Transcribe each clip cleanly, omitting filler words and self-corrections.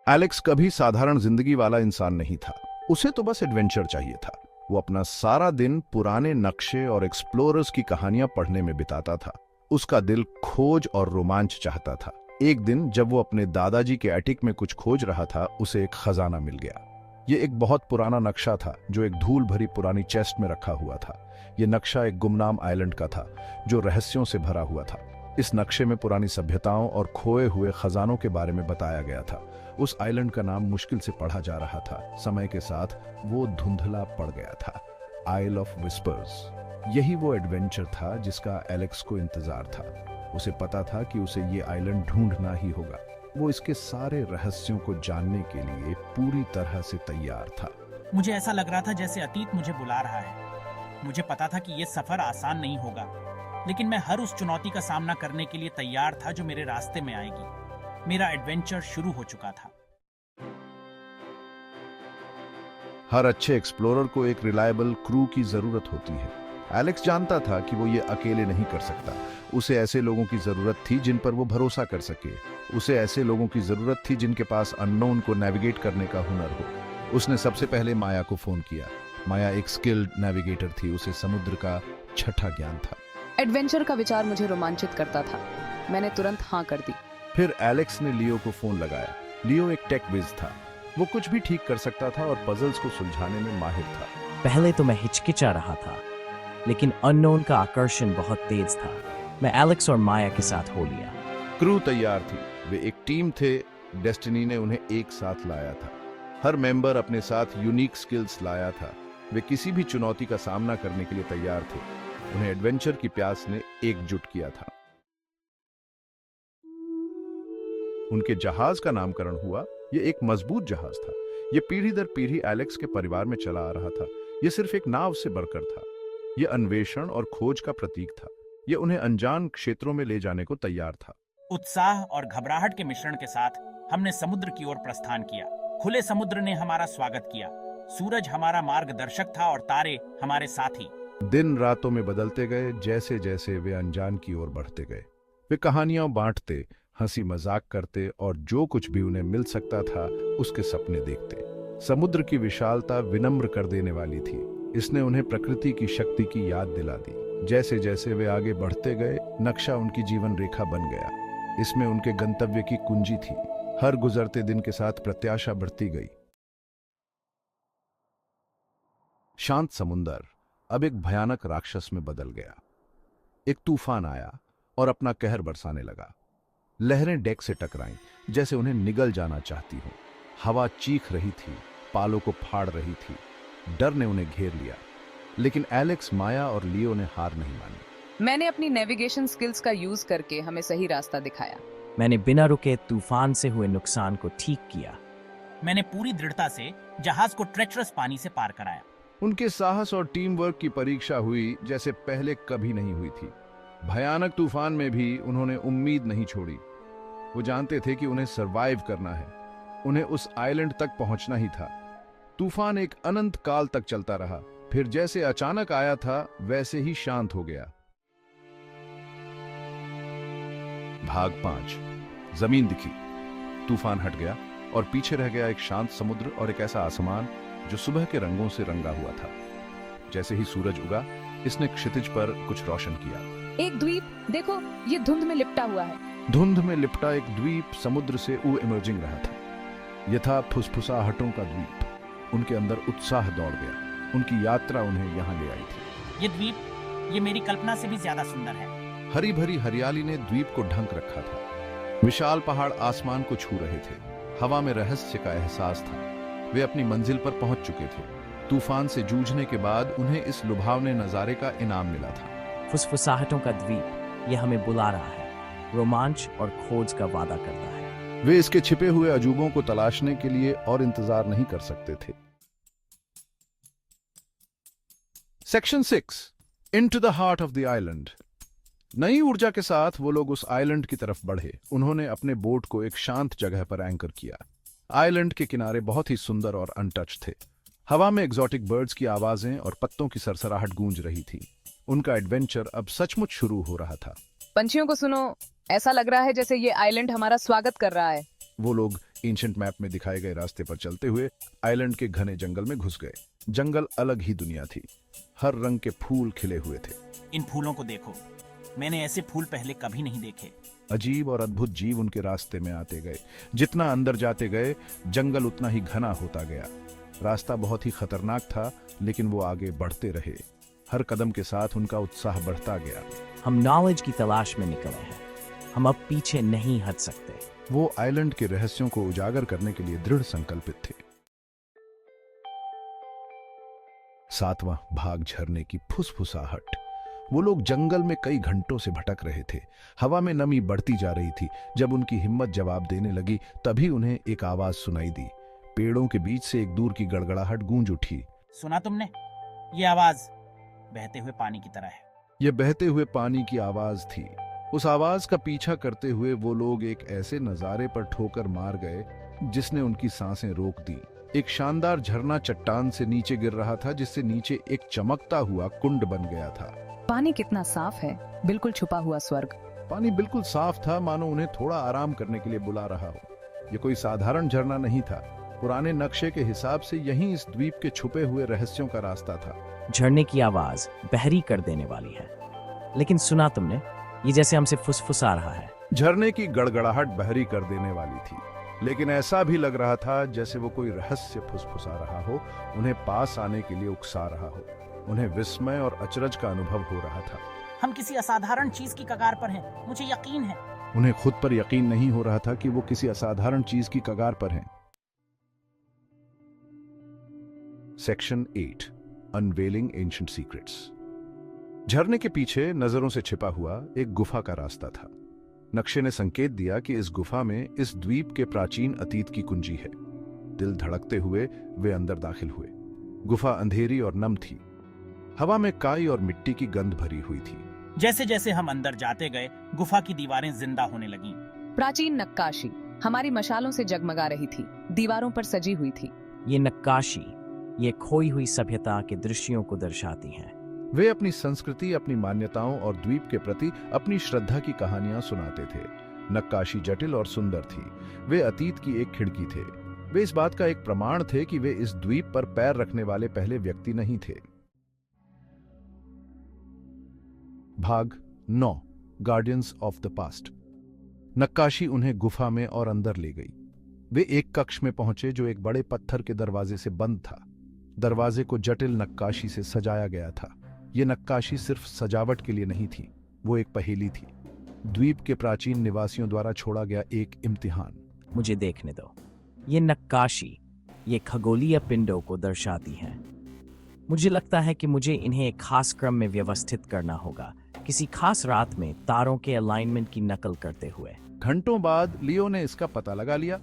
Alex कभी साधारण जिंदगी वाला इंसान नहीं था। उसे तो बस एडवेंचर चाहिए था। वो अपना सारा दिन पुराने नक्शे और एक्सप्लोरर्स की कहानियां पढ़ने में बिताता था। उसका दिल खोज और रोमांच चाहता था। एक दिन जब वो अपने दादाजी के एटिक में कुछ खोज रहा था, उसे एक खजाना मिल गया। ये एक बहुत पुराना नक्शा था जो एक धूल भरी पुरानी चेस्ट में रखा हुआ था। ये नक्शा एक गुमनाम आइलैंड का था जो रहस्यों से भरा हुआ था। इस नक्शे में पुरानी सभ्यताओं और खोए हुए खजानों के बारे में बताया गया था। उस आइलैंड का नाम मुश्किल से पढ़ा जा रहा था। समय के साथ वो धुंधला पड़ गया था। आइल ऑफ विस्पर्स। यही वो एडवेंचर था जिसका एलेक्स को इंतजार था। उसे पता था कि उसे ये आइलैंड ढूंढना ही होगा। वो इसके सारे रहस्यों को जानने के लिए पूरी तरह से तैयार था। मुझे ऐसा लग रहा था जैसे अतीत मुझे बुला रहा है। मुझे पता था कि यह सफर आसान नहीं होगा, लेकिन मैं हर उस चुनौती का सामना करने के लिए तैयार था जो मेरे रास्ते में आएगी। मेरा एडवेंचर शुरू हो चुका था। हर अच्छे एक्सप्लोरर को एक रिलायबल क्रू की जरूरत होती है। एलेक्स जानता था कि वो ये अकेले नहीं कर सकता। उसे ऐसे लोगों की जरूरत थी जिन पर वो भरोसा कर सके। उसे ऐसे लोगों की जरूरत थी जिनके पास अननोन को नेविगेट करने का हुनर हो। उसने सबसे पहले माया को फोन किया। माया एक स्किल्ड नेविगेटर थी। उसे समुद्र का छठा ज्ञान था। एडवेंचर का विचार मुझे रोमांचित करता था। मैंने तुरंत हाँ कर दी। फिर एलेक्स ने लियो को फोन लगाया। लियो एक टेक विज था। वो कुछ भी ठीक कर सकता था और पजल्स को सुलझाने में माहिर था। पहले तो मैं हिचकिचा रहा था, लेकिन अननोन का आकर्षण बहुत तेज था। मैं एलेक्स और माया के साथ हो लिया। क्रू तैयार थी। वे एक टीम थे। डेस्टिनी ने उन्हें एक साथ लाया था। हर मेंबर अपने साथ यूनिक स्किल्स लाया था। वे किसी भी चुनौती का सामना करने के लिए तैयार थे। उन्हें एडवेंचर की प्यास ने एकजुट किया था। उनके जहाज का नामकरण हुआ। यह एक मजबूत जहाज था। यह पीढ़ी दर पीढ़ी एलेक्स के परिवार में चला आ रहा था। यह सिर्फ एक नाव से बढ़कर था। यह अन्वेषण और खोज का प्रतीक था। यह उन्हें अनजान क्षेत्रों में ले जाने को तैयार था। उत्साह और घबराहट के मिश्रण के साथ हमने समुद्र की ओर प्रस्थान किया। खुले समुद्र ने हमारा स्वागत किया। सूरज हमारा मार्गदर्शक था और तारे हमारे साथी। दिन रातों में बदलते गए जैसे जैसे वे अनजान की ओर बढ़ते गए। वे कहानियां बांटते, हंसी मजाक करते और जो कुछ भी उन्हें मिल सकता था उसके सपने देखते। समुद्र की विशालता विनम्र कर देने वाली थी। इसने उन्हें प्रकृति की शक्ति की याद दिला दी। जैसे जैसे वे आगे बढ़ते गए, नक्शा उनकी जीवन रेखा बन गया। इसमें उनके गंतव्य की कुंजी थी। हर गुजरते दिन के साथ प्रत्याशा बढ़ती गई। शांत समुंदर अब एक भयानक राक्षस में बदल गया। एक तूफान आया और अपना कहर बरसाने लगा। लहरें डेक से टकराईं, जैसे उन्हें निगल जाना चाहती हों। हवा चीख रही थी, पालों को फाड़ रही थी। डर ने उन्हें घेर लिया, लेकिन एलेक्स, माया और लियो ने हार नहीं मानी। मैंने अपनी नेविगेशन स्किल्स का यूज करके हमें सही रास्ता दिखाया। मैंने बिना रुके तूफान से हुए नुकसान को ठीक किया। मैंने पूरी दृढ़ता से जहाज को ट्रेचरस पानी से पार कराया। उनके साहस और टीम वर्क की परीक्षा हुई जैसे पहले कभी नहीं हुई थी। भयानक तूफान में भी उन्होंने उम्मीद नहीं छोड़ी। वो जानते थे कि उन्हें सरवाइव करना है। उन्हें उस आइलैंड तक पहुंचना ही था। तूफान एक अनंत काल तक चलता रहा। फिर जैसे अचानक आया था वैसे ही शांत हो गया। भाग 5। जमीन दिखी। तूफान हट गया और पीछे रह गया एक शांत समुद्र और एक ऐसा आसमान जो सुबह के रंगों से रंगा हुआ था। जैसे ही सूरज उगा, इसने क्षितिज पर कुछ रोशन किया। एक द्वीप देखो, ये धुंध में लिपटा हुआ है। धुंध में लिपटा एक द्वीप समुद्र से इमर्जिंग रहा था। यह था फुसफुसाहटों का द्वीप। उनके अंदर उत्साह दौड़ गया। उनकी यात्रा उन्हें यहाँ ले आई थी। ये द्वीप, ये मेरी कल्पना से भी ज्यादा सुंदर है। हरी भरी हरियाली ने द्वीप को ढंक रखा था। विशाल पहाड़ आसमान को छू रहे थे। हवा में रहस्य का एहसास था। वे अपनी मंजिल पर पहुंच चुके थे। तूफान से जूझने के बाद उन्हें इस लुभावने नजारे का इनाम मिला था। फुसफुसाहटों का द्वीप, यह हमें बुला रहा है। रोमांच और खोज का वादा करता है। वे इसके छिपे हुए अजूबों को तलाशने के लिए और इंतजार नहीं कर सकते थे। Section 6। Into the heart of the island. नई ऊर्जा के साथ वो लोग उस आइलैंड की तरफ बढ़े। उन्होंने अपने बोट को एक शांत जगह पर एंकर किया। आइलैंड के किनारे बहुत ही सुंदर और अनटच थे। हवा में एक्सोटिक बर्ड्स की आवाजें और पत्तों की सरसराहट गूंज रही थी। उनका एडवेंचर अब सचमुच शुरू हो रहा था। पंछियों को सुनो, ऐसा लग रहा है जैसे ये आइलैंड हमारा स्वागत कर रहा है। वो लोग एंशंट मैप में दिखाए गए रास्ते पर चलते हुए आइलैंड के घने जंगल में घुस गए। जंगल अलग ही दुनिया थी। हर रंग के फूल खिले हुए थे। इन फूलों को देखो, मैंने ऐसे फूल पहले कभी नहीं देखे। अजीब और अद्भुत जीव उनके रास्ते में आते गए। जितना अंदर जाते गए जंगल उतना ही घना होता गया। रास्ता बहुत ही खतरनाक था, लेकिन वो आगे बढ़ते रहे। हर कदम के साथ उनका उत्साह बढ़ता गया। हम नॉलेज की तलाश में निकले हैं। हम अब पीछे नहीं हट सकते। वो आइलैंड के रहस्यों को उजागर करने के लिए दृढ़ संकल्पित थे। 7वां भाग, झरने की फुसफुसाहट। वो लोग जंगल में कई घंटों से भटक रहे थे। हवा में नमी बढ़ती जा रही थी। जब उनकी हिम्मत जवाब देने लगी, तभी उन्हें एक आवाज सुनाई दी। पेड़ों के बीच से एक दूर की गड़गड़ाहट गूंज उठी। सुना तुमने? ये आवाज बहते हुए पानी की तरह है। यह बहते हुए पानी की आवाज थी। उस आवाज का पीछा करते हुए वो लोग एक ऐसे नजारे पर ठोकर मार गए जिसने उनकी सांसें रोक दी। एक शानदार झरना चट्टान से नीचे गिर रहा था, जिससे नीचे एक चमकता हुआ कुंड बन गया था। पानी कितना साफ है, बिल्कुल छुपा हुआ स्वर्ग। पानी बिल्कुल साफ था, मानो उन्हें थोड़ा आराम करने के लिए बुला रहा हो। यह कोई साधारण झरना नहीं था। पुराने नक्शे के हिसाब से यही इस द्वीप के छुपे हुए रहस्यों का रास्ता था। झरने की आवाज बहरी कर देने वाली है। लेकिन सुना तुमने? ये जैसे हमसे फुसफुसा रहा है। झरने की गड़गड़ाहट बहरी कर देने वाली थी, लेकिन ऐसा भी लग रहा था जैसे वो कोई रहस्य फुसफुसा रहा हो, उन्हें पास आने के लिए उकसा रहा हो। उन्हें विस्मय और अचरज का अनुभव हो रहा था। हम किसी असाधारण चीज की कगार पर हैं, मुझे यकीन है। उन्हें खुद पर यकीन नहीं हो रहा था कि वो किसी असाधारण चीज की कगार पर हैं। Section 8, unveiling ancient secrets. झरने के पीछे नजरों से छिपा हुआ एक गुफा का रास्ता था। नक्शे ने संकेत दिया कि इस गुफा में इस द्वीप के प्राचीन अतीत की कुंजी है। दिल धड़कते हुए वे अंदर दाखिल हुए। गुफा अंधेरी और नम थी। हवा में काई और मिट्टी की गंध भरी हुई थी। जैसे जैसे हम अंदर जाते गए, गुफा की दीवारें जिंदा होने लगीं। प्राचीन नक्काशी हमारी मशालों से जगमगा रही थी, दीवारों पर सजी हुई थी। ये नक्काशी ये खोई हुई सभ्यता के दृश्यों को दर्शाती हैं। वे अपनी संस्कृति, अपनी मान्यताओं और द्वीप के प्रति अपनी श्रद्धा की कहानियां सुनाते थे। नक्काशी जटिल और सुंदर थी। वे अतीत की एक खिड़की थे। वे इस बात का एक प्रमाण थे कि वे इस द्वीप पर पैर रखने वाले पहले व्यक्ति नहीं थे। भाग 9, गार्डियंस ऑफ द पास्ट। नक्काशी उन्हें गुफा में और अंदर ले गई। वे एक कक्ष में पहुंचे जो एक बड़े पत्थर के दरवाजे से बंद था। दरवाजे को जटिल नक्काशी से सजाया गया था। यह नक्काशी सिर्फ सजावट के लिए नहीं थी, वो एक पहेली थी। द्वीप के प्राचीन निवासियों द्वारा छोड़ा गया एक इम्तिहान। मुझे देखने दो। ये नक्काशी ये खगोलीय पिंडों को दर्शाती हैं। मुझे लगता है कि मुझे इन्हें एक खास क्रम में व्यवस्थित करना होगा, किसी खास रात में तारों के अलाइनमेंट की नकल करते हुए। घंटों बाद लियो ने इसका पता लगा लिया।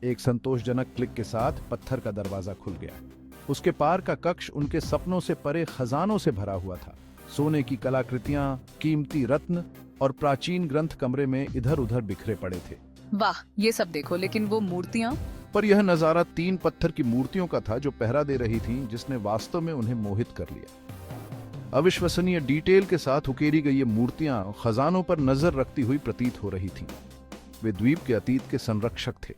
एक संतोषजनक क्लिक के साथ पत्थर का दरवाजा खुल गया। उसके पार का कक्ष उनके सपनों से परे खजानों से भरा हुआ था। सोने की कलाकृतियां, कीमती रत्न और प्राचीन ग्रंथ कमरे में इधर उधर बिखरे पड़े थे। वाह, ये सब देखो, लेकिन वो मूर्तियां। पर यह नजारा 3 पत्थर की मूर्तियों का था जो पहरा दे रही थीं, जिसने वास्तव में उन्हें मोहित कर लिया। अविश्वसनीय डिटेल के साथ उकेरी गई ये मूर्तियां खजानों पर नजर रखती हुई प्रतीत हो रही थीं। वे द्वीप के अतीत के संरक्षक थे।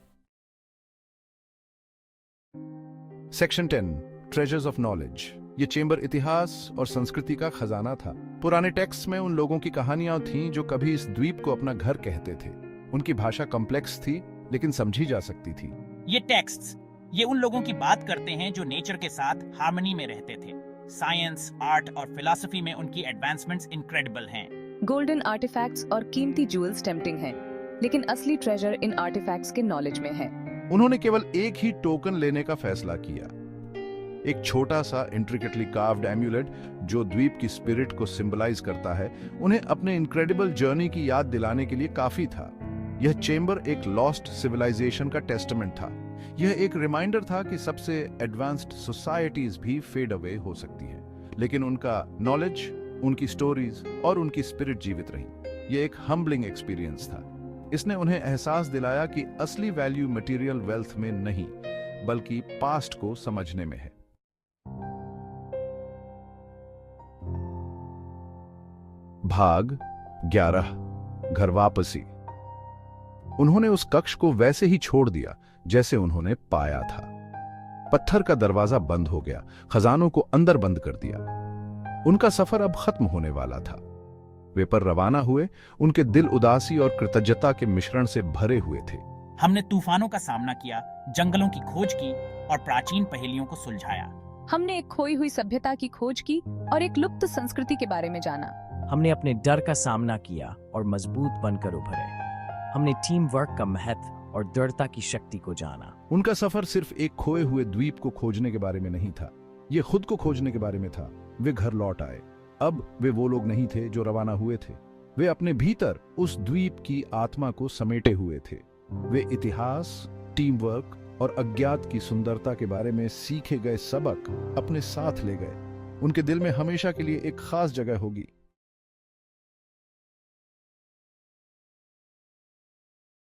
Section 10, treasures of knowledge. ये चेंबर इतिहास और संस्कृति का खजाना था। पुराने टेक्स्ट में उन लोगों की कहानियां थीं जो कभी इस द्वीप को अपना घर कहते थे। उनकी भाषा कॉम्प्लेक्स थी, लेकिन समझी जा सकती थी। ये टेक्स्ट्स, ये उन लोगों की बात करते हैं जो नेचर के साथ हार्मनी में रहते थे। साइंस, आर्ट और फिलॉसफी में उनकी एडवांसमेंट्स इनक्रेडिबल हैं। गोल्डन आर्टिफैक्ट्स और कीमती ज्वेल्स टेम्पटिंग हैं, लेकिन असली ट्रेजर इन आर्टिफैक्ट्स के नॉलेज में है। उन्होंने केवल एक ही टोकन लेने का फैसला किया, एक छोटा सा इंट्रिकेटली कार्व्ड एम्यूलेट जो द्वीप की स्पिरिट को सिंबलाइज करता है। उन्हें अपने इनक्रेडिबल जर्नी की याद दिलाने के लिए काफी था। यह चेंबर एक लॉस्ट सिविलाइजेशन का टेस्टामेंट था। यह एक रिमाइंडर था कि सबसे एडवांस्ड सोसाइटीज भी फेड अवे हो सकती है, लेकिन उनका नॉलेज, उनकी स्टोरीज और उनकी स्पिरिट जीवित रही। यह एक हम्बलिंग एक्सपीरियंस था। इसने उन्हें एहसास दिलाया कि असली वैल्यू मटेरियल वेल्थ में नहीं, बल्कि पास्ट को समझने में है। भाग 11, घर वापसी। उन्होंने उस कक्ष को वैसे ही छोड़ दिया जैसे उन्होंने पाया था। पत्थर का दरवाजा बंद हो गया, खजानों को अंदर बंद कर दिया। उनका सफर अब खत्म होने वाला था। वे पर रवाना हुए, उनके दिल उदासी और कृतज्ञता के मिश्रण से भरे हुए थे। हमने तूफानों का सामना किया, जंगलों की खोज की और प्राचीन पहेलियों को सुलझाया। हमने एक खोई हुई सभ्यता की खोज की और एक लुप्त संस्कृति के बारे में जाना। हमने अपने डर का सामना किया और मजबूत बनकर उभरे। हमने टीम वर्क का महत्व और दृढ़ता की शक्ति को जाना। उनका सफर सिर्फ एक खोए हुए द्वीप को खोजने के बारे में नहीं था, ये खुद को खोजने के बारे में था। वे घर लौट आए। अब वे वो लोग नहीं थे जो रवाना हुए थे। वे अपने भीतर उस द्वीप की आत्मा को समेटे हुए थे। वे इतिहास, टीम वर्क और अज्ञात की सुंदरता के बारे में सीखे गए सबक अपने साथ ले गए। उनके दिल में हमेशा के लिए एक खास जगह होगी।